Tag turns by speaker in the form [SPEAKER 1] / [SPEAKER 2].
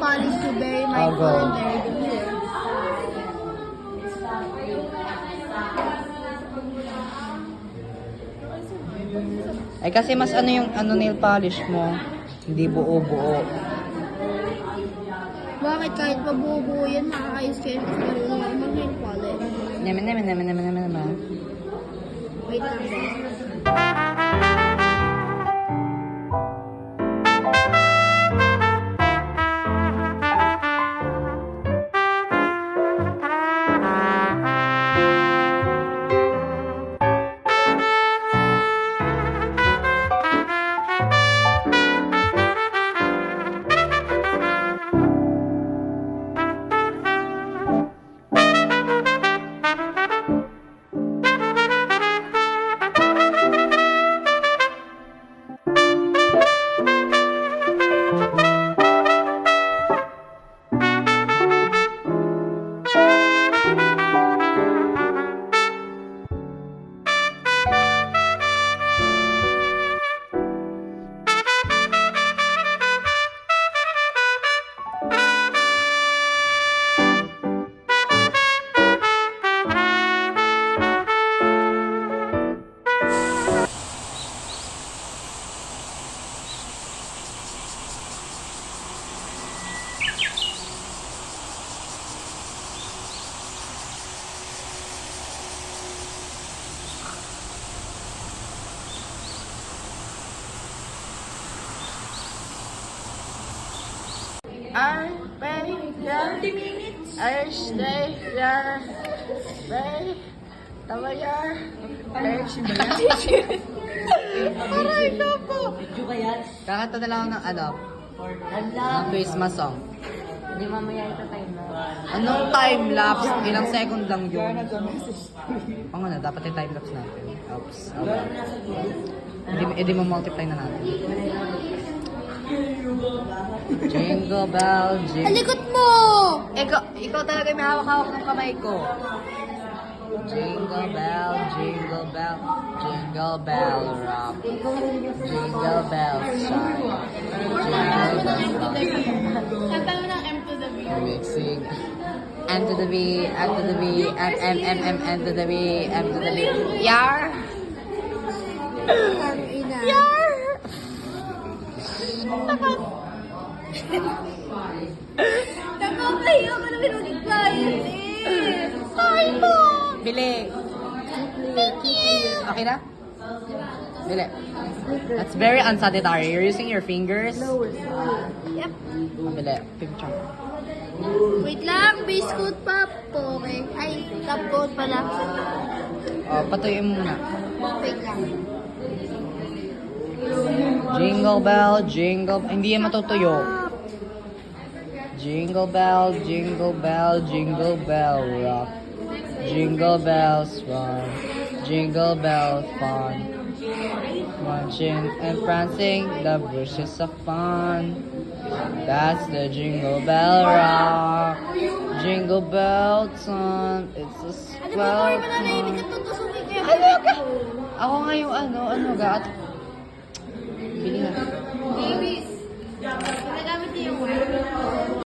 [SPEAKER 1] polish to very micro and very clear.
[SPEAKER 2] Ay kasi mas ano yung nail polish mo, hindi buo-buo.
[SPEAKER 1] Bakit kahit mabubuo yan, makakayos kayo sa marunong ako mag-nail polish?
[SPEAKER 2] Naman.
[SPEAKER 1] Wait lang guys.
[SPEAKER 2] I pay 30 minutes. I stay there. Pay. Tawayan. Aray na po. Kakanta na lang ako ng ng Christmas song.
[SPEAKER 3] Hindi mamaya ito time na.
[SPEAKER 2] Anong time lapse? Ilang second lang yun. Oo nga na, dapat yung time lapse natin. Oops. Edi mo multiply na natin. Jingle bell, jingle...
[SPEAKER 1] Alikot mo!
[SPEAKER 2] Ikaw talaga may hawak-hawak ng kamay ko. Jingle bell, jingle bell, jingle bell rock. Jingle bell shine. Jingle bell rock.
[SPEAKER 1] Kanta mo ng M to the B.
[SPEAKER 2] Mixing. M to the B, M to the B, M to the B, M to the B. Yar! Yar!
[SPEAKER 1] Nakakahiya ka naman mag-client eh. Sorry po.
[SPEAKER 2] Bili.
[SPEAKER 1] Thank you.
[SPEAKER 2] Okay na? Bili. That's very unsanitary. You're using your fingers.
[SPEAKER 1] Yep.
[SPEAKER 2] Bili. Picture.
[SPEAKER 1] Wait lang, base coat pa po. Okay. Ay, top coat pala.
[SPEAKER 2] Patuyin mo muna.
[SPEAKER 1] Wait lang.
[SPEAKER 2] Jingle bell, jingle... Hindi yan matutuyo. Jingle bell, jingle bell, jingle bell rock. Jingle bells run, jingle bells fun. Marching and prancing, the bushes of fun. That's the jingle bell rock. Jingle bell time, it's a swell time. Ano ka? Ako nga yung ano ga? Bili na.
[SPEAKER 1] Babies.